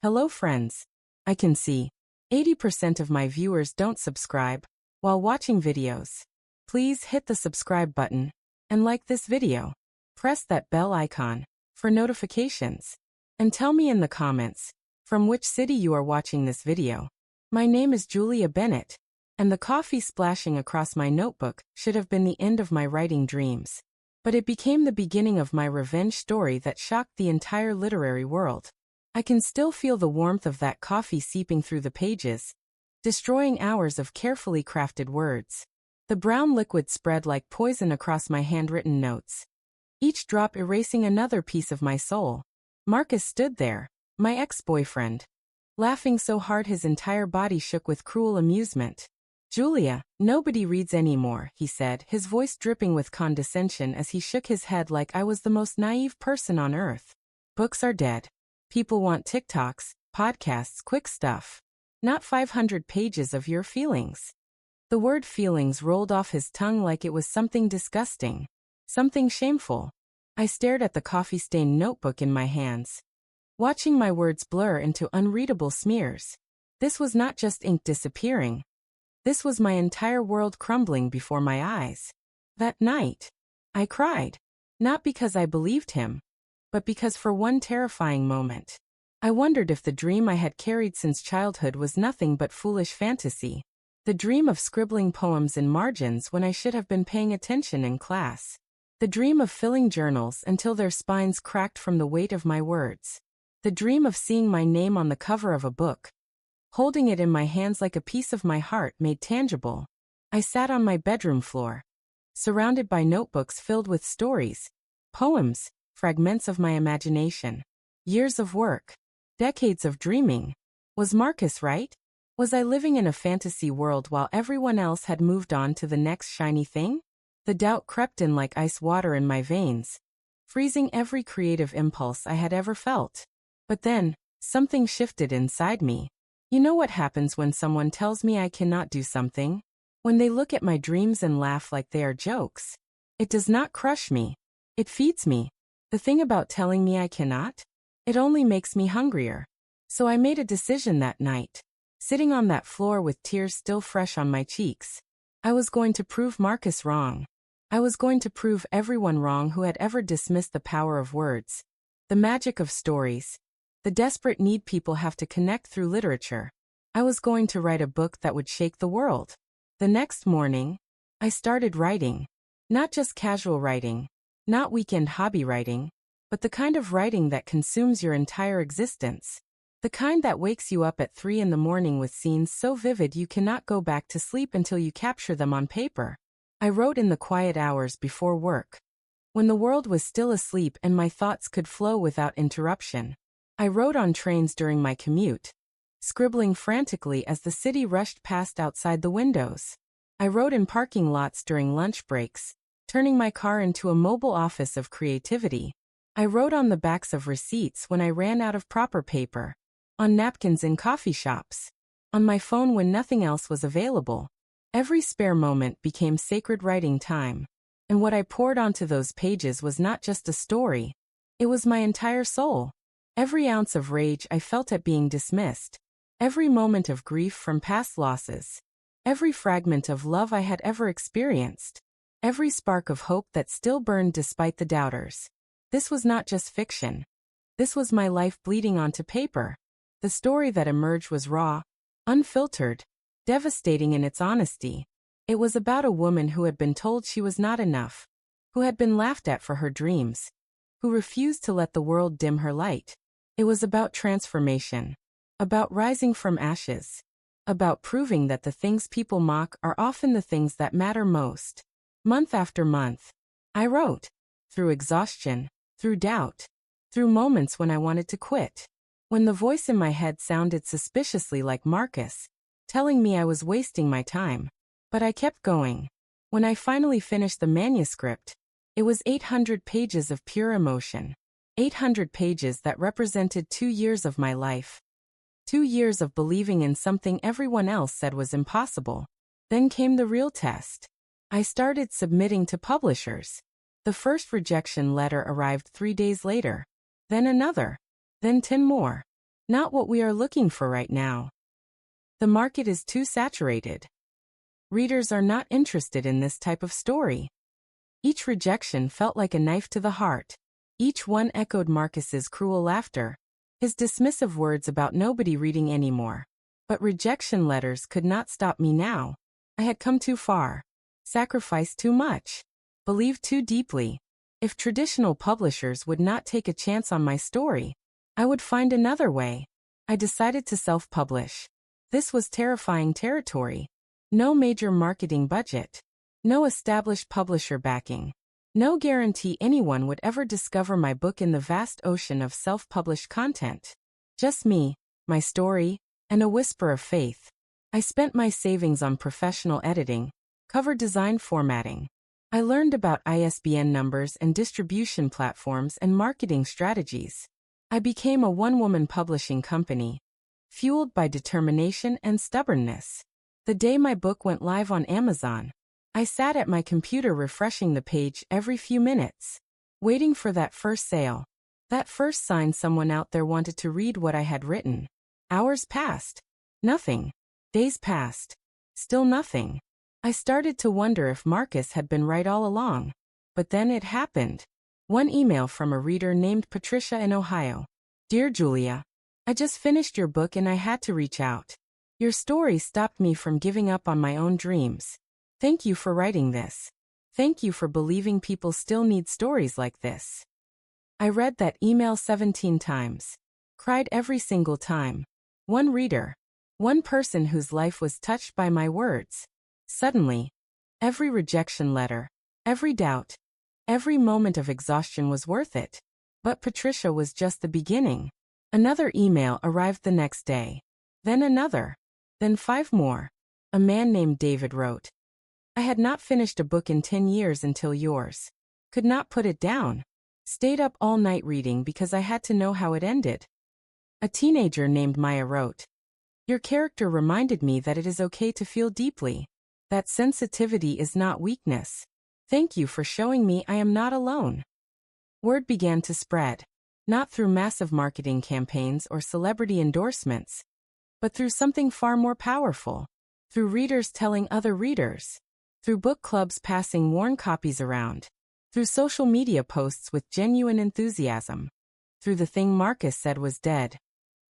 Hello friends. I can see 80% of my viewers don't subscribe while watching videos. Please hit the subscribe button and like this video. Press that bell icon for notifications. And tell me in the comments from which city you are watching this video. My name is Julia Bennett, and the coffee splashing across my notebook should have been the end of my writing dreams. But it became the beginning of my revenge story that shocked the entire literary world. I can still feel the warmth of that coffee seeping through the pages, destroying hours of carefully crafted words. The brown liquid spread like poison across my handwritten notes, each drop erasing another piece of my soul. Marcus stood there, my ex-boyfriend, laughing so hard his entire body shook with cruel amusement. "Julia, nobody reads anymore," he said, his voice dripping with condescension as he shook his head like I was the most naive person on earth. "Books are dead. People want TikToks, podcasts, quick stuff. Not 500 pages of your feelings." The word feelings rolled off his tongue like it was something disgusting, something shameful. I stared at the coffee-stained notebook in my hands, watching my words blur into unreadable smears. This was not just ink disappearing. This was my entire world crumbling before my eyes. That night, I cried. Not because I believed him, but because for one terrifying moment, I wondered if the dream I had carried since childhood was nothing but foolish fantasy. The dream of scribbling poems in margins when I should have been paying attention in class. The dream of filling journals until their spines cracked from the weight of my words. The dream of seeing my name on the cover of a book, holding it in my hands like a piece of my heart made tangible. I sat on my bedroom floor, surrounded by notebooks filled with stories, poems, fragments of my imagination. Years of work, decades of dreaming. Was Marcus right? Was I living in a fantasy world while everyone else had moved on to the next shiny thing? The doubt crept in like ice water in my veins, freezing every creative impulse I had ever felt. But then, something shifted inside me. You know what happens when someone tells me I cannot do something? When they look at my dreams and laugh like they are jokes. It does not crush me. It feeds me. The thing about telling me I cannot? It only makes me hungrier. So I made a decision that night, sitting on that floor with tears still fresh on my cheeks. I was going to prove Marcus wrong. I was going to prove everyone wrong who had ever dismissed the power of words, the magic of stories, the desperate need people have to connect through literature. I was going to write a book that would shake the world. The next morning, I started writing. Not just casual writing, not weekend hobby writing, but the kind of writing that consumes your entire existence. The kind that wakes you up at 3 in the morning with scenes so vivid you cannot go back to sleep until you capture them on paper. I wrote in the quiet hours before work, when the world was still asleep and my thoughts could flow without interruption. I wrote on trains during my commute, scribbling frantically as the city rushed past outside the windows. I wrote in parking lots during lunch breaks, turning my car into a mobile office of creativity. I wrote on the backs of receipts when I ran out of proper paper, on napkins in coffee shops, on my phone when nothing else was available. Every spare moment became sacred writing time. And what I poured onto those pages was not just a story. It was my entire soul. Every ounce of rage I felt at being dismissed. Every moment of grief from past losses. Every fragment of love I had ever experienced. Every spark of hope that still burned despite the doubters. This was not just fiction. This was my life bleeding onto paper. The story that emerged was raw, unfiltered, devastating in its honesty. It was about a woman who had been told she was not enough, who had been laughed at for her dreams, who refused to let the world dim her light. It was about transformation, about rising from ashes, about proving that the things people mock are often the things that matter most. Month after month, I wrote, through exhaustion, through doubt, through moments when I wanted to quit, when the voice in my head sounded suspiciously like Marcus, telling me I was wasting my time. But I kept going. When I finally finished the manuscript, it was 800 pages of pure emotion. 800 pages that represented 2 years of my life. 2 years of believing in something everyone else said was impossible. Then came the real test. I started submitting to publishers. The first rejection letter arrived 3 days later. Then another. Then 10 more. Not what we are looking for right now. The market is too saturated. Readers are not interested in this type of story. Each rejection felt like a knife to the heart. Each one echoed Marcus's cruel laughter, his dismissive words about nobody reading anymore. But rejection letters could not stop me now. I had come too far, sacrificed too much, believed too deeply. If traditional publishers would not take a chance on my story, I would find another way. I decided to self-publish. This was terrifying territory. No major marketing budget. No established publisher backing. No guarantee anyone would ever discover my book in the vast ocean of self-published content. Just me, my story, and a whisper of faith. I spent my savings on professional editing, cover design formatting. I learned about ISBN numbers and distribution platforms and marketing strategies. I became a one-woman publishing company, fueled by determination and stubbornness. The day my book went live on Amazon, I sat at my computer refreshing the page every few minutes, waiting for that first sale, that first sign someone out there wanted to read what I had written. Hours passed. Nothing. Days passed. Still nothing. I started to wonder if Marcus had been right all along. But then it happened. One email from a reader named Patricia in Ohio. Dear Julia, I just finished your book and I had to reach out. Your story stopped me from giving up on my own dreams. Thank you for writing this. Thank you for believing people still need stories like this. I read that email 17 times. Cried every single time. One reader. One person whose life was touched by my words. Suddenly, every rejection letter, every doubt, every moment of exhaustion was worth it. But Patricia was just the beginning. Another email arrived the next day. Then another. Then 5 more. A man named David wrote, I had not finished a book in 10 years until yours. Could not put it down. Stayed up all night reading because I had to know how it ended. A teenager named Maya wrote, Your character reminded me that it is okay to feel deeply. That sensitivity is not weakness. Thank you for showing me I am not alone. Word began to spread, not through massive marketing campaigns or celebrity endorsements, but through something far more powerful, through readers telling other readers, through book clubs passing worn copies around, through social media posts with genuine enthusiasm, through the thing Marcus said was dead.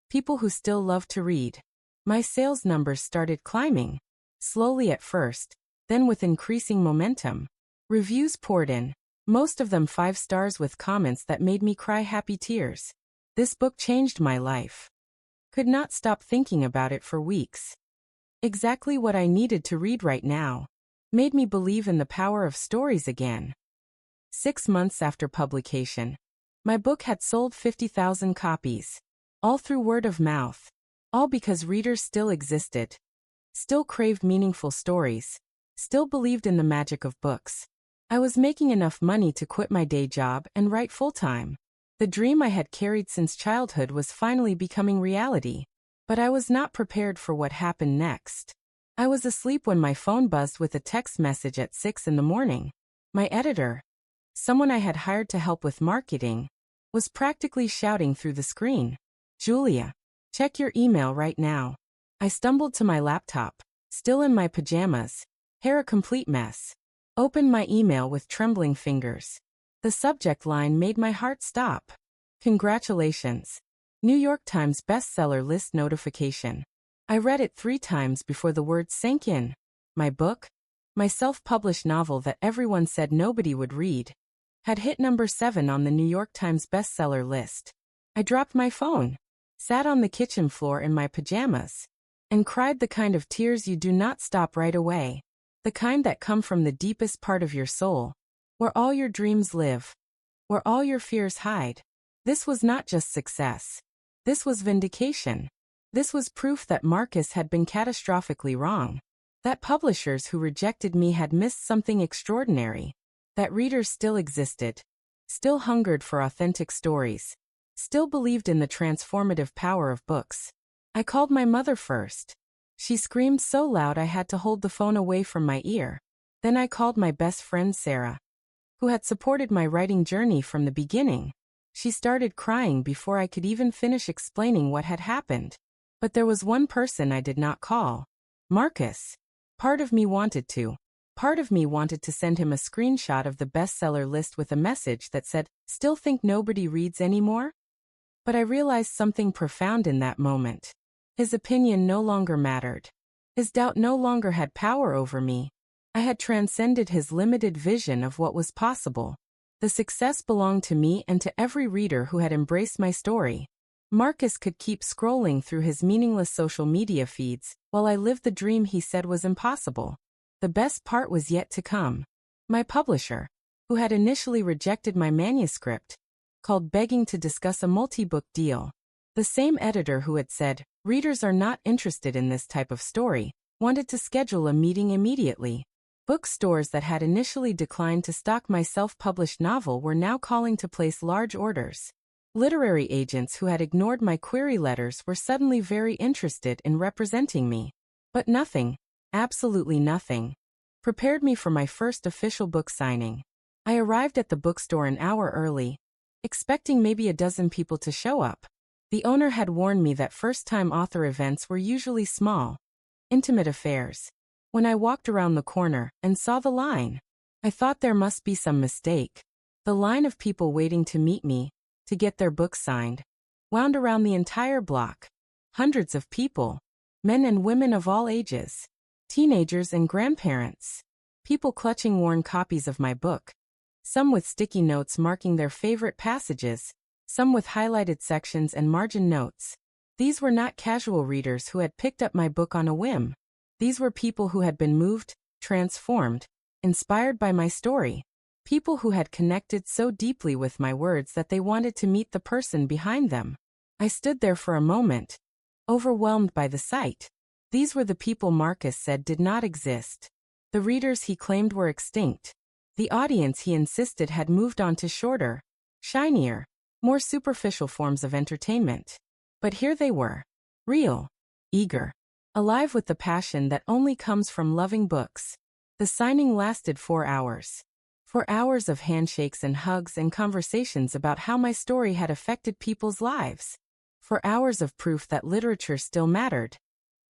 People who still love to read. My sales numbers started climbing, slowly at first, then with increasing momentum. Reviews poured in, most of them 5 stars with comments that made me cry happy tears. This book changed my life. Could not stop thinking about it for weeks. Exactly what I needed to read right now. Made me believe in the power of stories again. 6 months after publication, my book had sold 50,000 copies. All through word of mouth. All because readers still existed. Still craved meaningful stories. Still believed in the magic of books. I was making enough money to quit my day job and write full-time. The dream I had carried since childhood was finally becoming reality. But I was not prepared for what happened next. I was asleep when my phone buzzed with a text message at 6 in the morning. My editor, someone I had hired to help with marketing, was practically shouting through the screen. Julia, check your email right now. I stumbled to my laptop, still in my pajamas, hair a complete mess. Opened my email with trembling fingers. The subject line made my heart stop. Congratulations. New York Times bestseller list notification. I read it 3 times before the words sank in. My book, my self-published novel that everyone said nobody would read, had hit number 7 on the New York Times bestseller list. I dropped my phone, sat on the kitchen floor in my pajamas, and cried the kind of tears you do not stop right away, the kind that come from the deepest part of your soul, where all your dreams live, where all your fears hide. This was not just success. This was vindication. This was proof that Marcus had been catastrophically wrong, that publishers who rejected me had missed something extraordinary, that readers still existed, still hungered for authentic stories, still believed in the transformative power of books. I called my mother first. She screamed so loud I had to hold the phone away from my ear. Then I called my best friend Sarah, who had supported my writing journey from the beginning. She started crying before I could even finish explaining what had happened. But there was one person I did not call. Marcus. Part of me wanted to. Part of me wanted to send him a screenshot of the bestseller list with a message that said, "Still think nobody reads anymore?" But I realized something profound in that moment. His opinion no longer mattered. His doubt no longer had power over me. I had transcended his limited vision of what was possible. The success belonged to me and to every reader who had embraced my story. Marcus could keep scrolling through his meaningless social media feeds, while I lived the dream he said was impossible. The best part was yet to come. My publisher, who had initially rejected my manuscript, called begging to discuss a multi-book deal. The same editor who had said, "Readers are not interested in this type of story," wanted to schedule a meeting immediately. Bookstores that had initially declined to stock my self-published novel were now calling to place large orders. Literary agents who had ignored my query letters were suddenly very interested in representing me. But nothing, absolutely nothing, prepared me for my first official book signing. I arrived at the bookstore an hour early, expecting maybe a dozen people to show up. The owner had warned me that first-time author events were usually small, intimate affairs. When I walked around the corner and saw the line, I thought there must be some mistake. The line of people waiting to meet me, to get their books signed, wound around the entire block. Hundreds of people, men and women of all ages, teenagers and grandparents, people clutching worn copies of my book, some with sticky notes marking their favorite passages, some with highlighted sections and margin notes. These were not casual readers who had picked up my book on a whim. These were people who had been moved, transformed, inspired by my story. People who had connected so deeply with my words that they wanted to meet the person behind them. I stood there for a moment, overwhelmed by the sight. These were the people Marcus said did not exist. The readers he claimed were extinct. The audience he insisted had moved on to shorter, shinier, more superficial forms of entertainment. But here they were, real, eager, alive with the passion that only comes from loving books. The signing lasted 4 hours. 4 hours of handshakes and hugs and conversations about how my story had affected people's lives. 4 hours of proof that literature still mattered.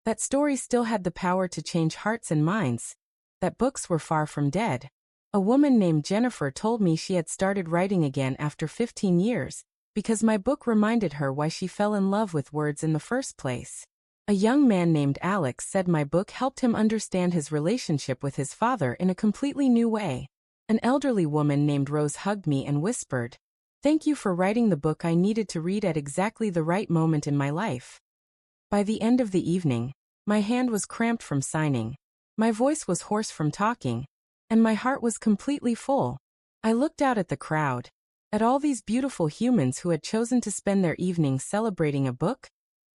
That stories still had the power to change hearts and minds. That books were far from dead. A woman named Jennifer told me she had started writing again after 15 years, because my book reminded her why she fell in love with words in the first place. A young man named Alex said my book helped him understand his relationship with his father in a completely new way. An elderly woman named Rose hugged me and whispered, "Thank you for writing the book I needed to read at exactly the right moment in my life." By the end of the evening, my hand was cramped from signing, my voice was hoarse from talking, and my heart was completely full. I looked out at the crowd, at all these beautiful humans who had chosen to spend their evenings celebrating a book,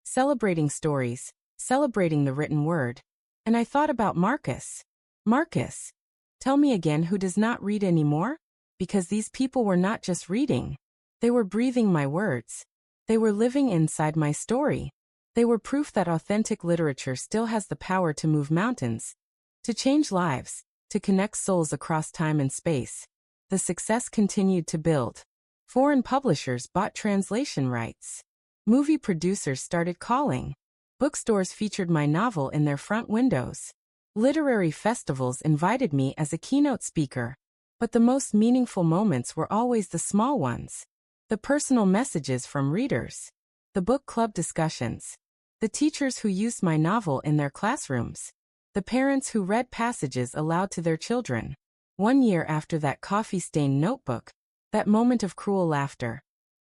celebrating stories, celebrating the written word, and I thought about Marcus. Marcus, tell me again who does not read anymore? Because these people were not just reading. They were breathing my words. They were living inside my story. They were proof that authentic literature still has the power to move mountains, to change lives, to connect souls across time and space. The success continued to build. Foreign publishers bought translation rights. Movie producers started calling. Bookstores featured my novel in their front windows. Literary festivals invited me as a keynote speaker. But the most meaningful moments were always the small ones. The personal messages from readers. The book club discussions. The teachers who used my novel in their classrooms. The parents who read passages aloud to their children. 1 year after that coffee-stained notebook, that moment of cruel laughter,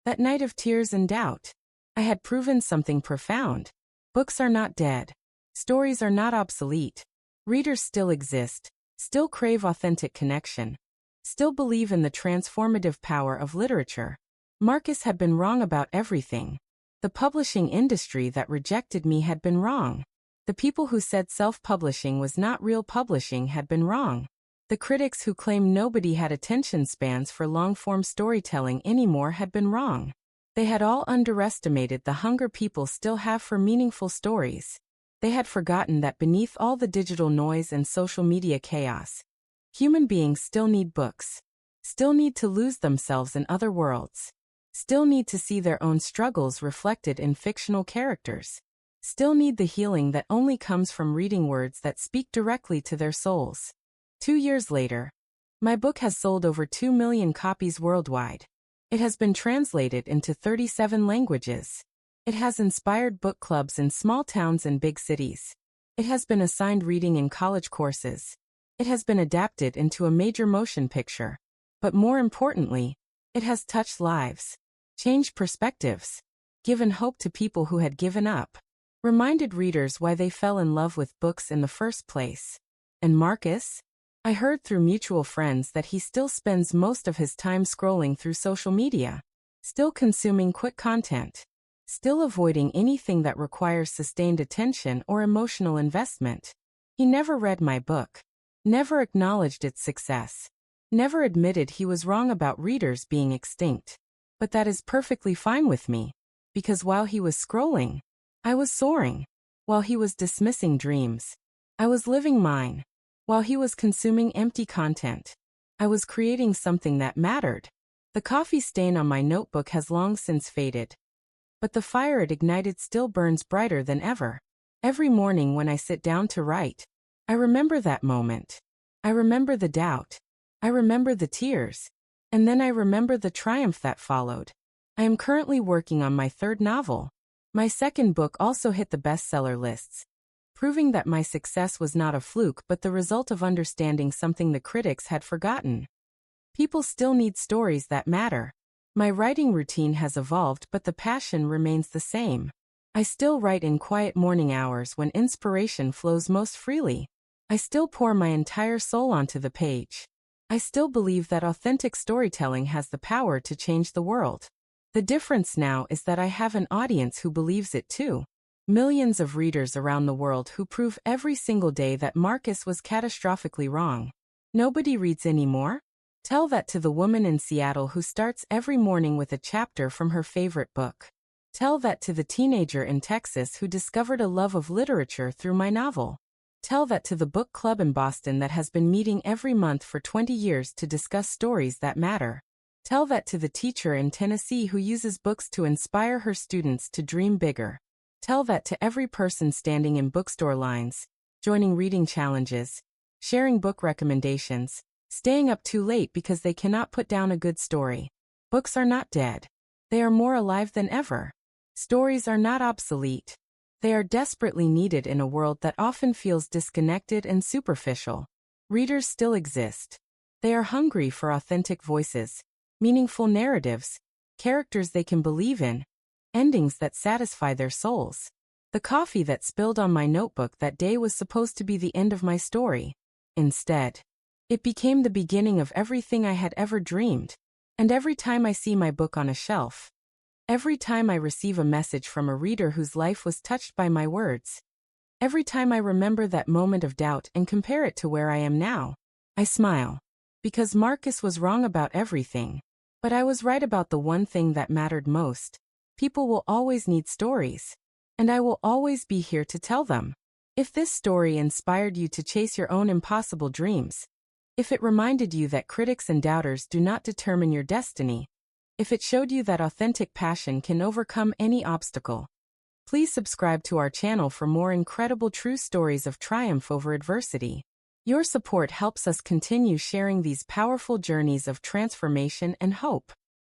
that night of tears and doubt, I had proven something profound. Books are not dead. Stories are not obsolete. Readers still exist, still crave authentic connection, still believe in the transformative power of literature. Marcus had been wrong about everything. The publishing industry that rejected me had been wrong. The people who said self-publishing was not real publishing had been wrong. The critics who claimed nobody had attention spans for long-form storytelling anymore had been wrong. They had all underestimated the hunger people still have for meaningful stories. They had forgotten that beneath all the digital noise and social media chaos, human beings still need books, still need to lose themselves in other worlds. still need to see their own struggles reflected in fictional characters, still need the healing that only comes from reading words that speak directly to their souls. 2 years later, my book has sold over 2 million copies worldwide. It has been translated into 37 languages. It has inspired book clubs in small towns and big cities. It has been assigned reading in college courses. It has been adapted into a major motion picture. But more importantly, it has touched lives, changed perspectives, given hope to people who had given up, reminded readers why they fell in love with books in the first place. And Marcus? I heard through mutual friends that he still spends most of his time scrolling through social media, still consuming quick content, still avoiding anything that requires sustained attention or emotional investment. He never read my book, never acknowledged its success, never admitted he was wrong about readers being extinct. But that is perfectly fine with me, because while he was scrolling, I was soaring. While he was dismissing dreams, I was living mine. While he was consuming empty content, I was creating something that mattered. The coffee stain on my notebook has long since faded, but the fire it ignited still burns brighter than ever. Every morning when I sit down to write, I remember that moment. I remember the doubt. I remember the tears. And then I remember the triumph that followed. I am currently working on my 3rd novel. My 2nd book also hit the bestseller lists, proving that my success was not a fluke but the result of understanding something the critics had forgotten. People still need stories that matter. My writing routine has evolved, but the passion remains the same. I still write in quiet morning hours when inspiration flows most freely. I still pour my entire soul onto the page. I still believe that authentic storytelling has the power to change the world. The difference now is that I have an audience who believes it too. Millions of readers around the world who prove every single day that Marcus was catastrophically wrong. Nobody reads anymore? Tell that to the woman in Seattle who starts every morning with a chapter from her favorite book. Tell that to the teenager in Texas who discovered a love of literature through my novel. Tell that to the book club in Boston that has been meeting every month for 20 years to discuss stories that matter. Tell that to the teacher in Tennessee who uses books to inspire her students to dream bigger. Tell that to every person standing in bookstore lines, joining reading challenges, sharing book recommendations, staying up too late because they cannot put down a good story. Books are not dead. They are more alive than ever. Stories are not obsolete. They are desperately needed in a world that often feels disconnected and superficial. Readers still exist. They are hungry for authentic voices, meaningful narratives, characters they can believe in, endings that satisfy their souls. The coffee that spilled on my notebook that day was supposed to be the end of my story. Instead, it became the beginning of everything I had ever dreamed. And every time I see my book on a shelf, every time I receive a message from a reader whose life was touched by my words, every time I remember that moment of doubt and compare it to where I am now, I smile. Because Marcus was wrong about everything, but I was right about the one thing that mattered most. People will always need stories, and I will always be here to tell them. If this story inspired you to chase your own impossible dreams, if it reminded you that critics and doubters do not determine your destiny, if it showed you that authentic passion can overcome any obstacle, please subscribe to our channel for more incredible true stories of triumph over adversity. Your support helps us continue sharing these powerful journeys of transformation and hope.